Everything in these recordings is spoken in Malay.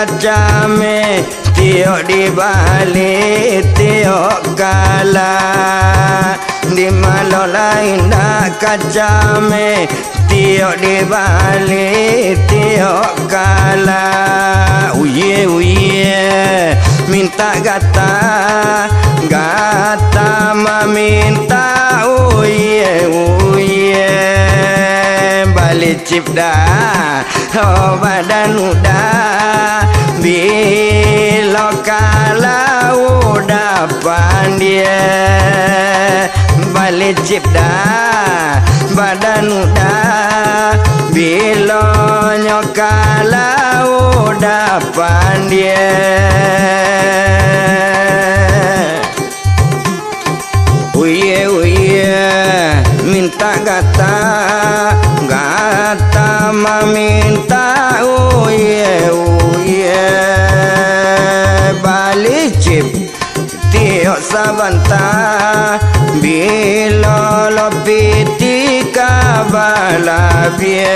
kacame tiok di balik tiok kala di malola indah kacame tiok di balik tiok kala uye uye minta gata gata meminta uye uye balik cipta oh badan udah bila kalau udah pandai balik cipta badan udah bila nyokala udah pandai uye uye minta gata gata meminta uye uye balik cip tiok sabanta bila lo piti kabalabie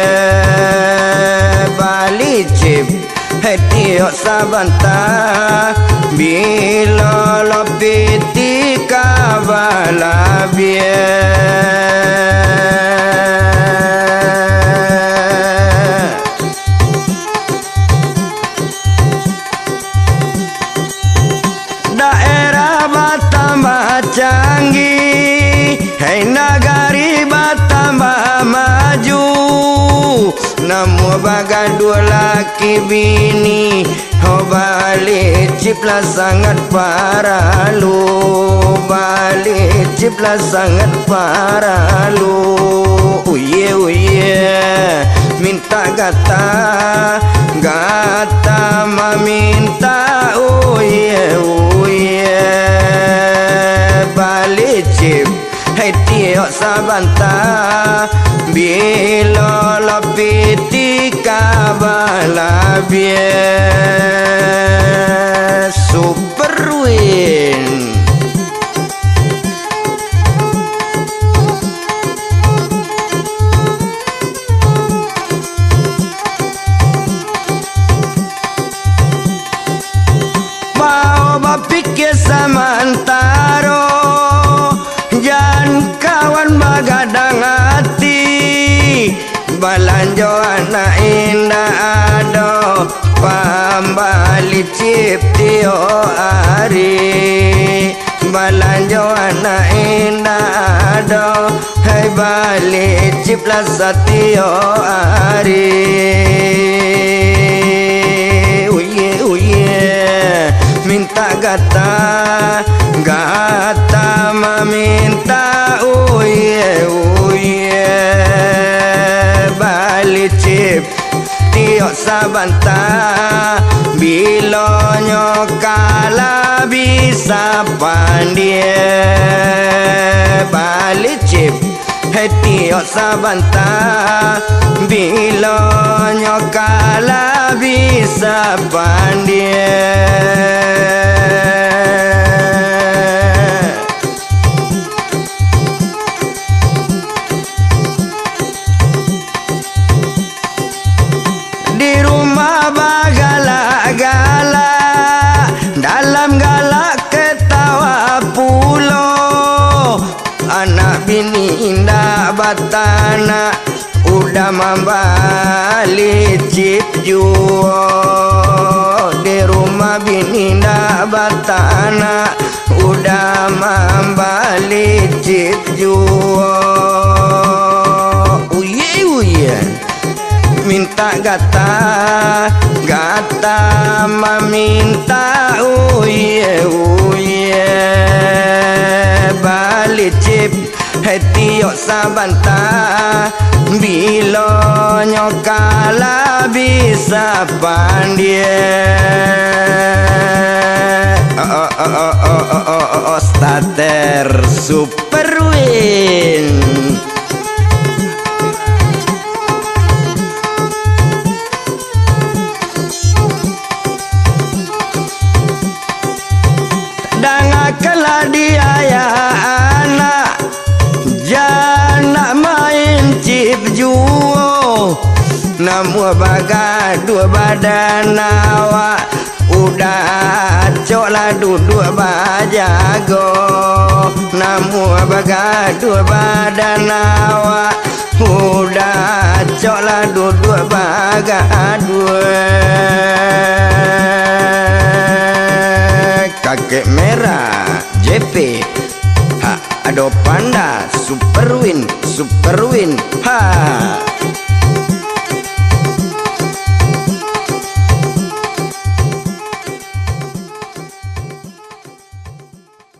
balik cip tiok sabanta bila lo piti kabalabie canggih, hei nagari bertambah maju. Namu bagai dua laki bini, oh balik ciplah sangat paralu, balik ciplah sangat paralu. Uye uye, minta gata, gata meminta uye uye. Balik cip hei tiok sabanta bila lo piti kabalabie super win mau bapikir samantaro kawan bagadang hati balanjo anak indah ado pambali cip tio hari balanjo anak indah ado hai balik cip lah satio hari uye uye minta gata gata meminta uye uye balik cip tiok sabanta bila nyokala bisa pandai balik cip tiok sabanta bila nyokala bisa pandai dalam galak ketawa pulo anak bini indah batana udah membalik cip juo di rumah bini indah batana udah membalik cip juo uye uye minta gata gata meminta uye uye balik cip tiok sabanta bila nyokala bisa pandai stater super win dangakanlah dia ya anak jana main cip juo namu baga dua badan awak udah coklah duduk bajago namu baga dua badan awak udah coklah duduk baga dua kakek merah JP ha ada panda super win ha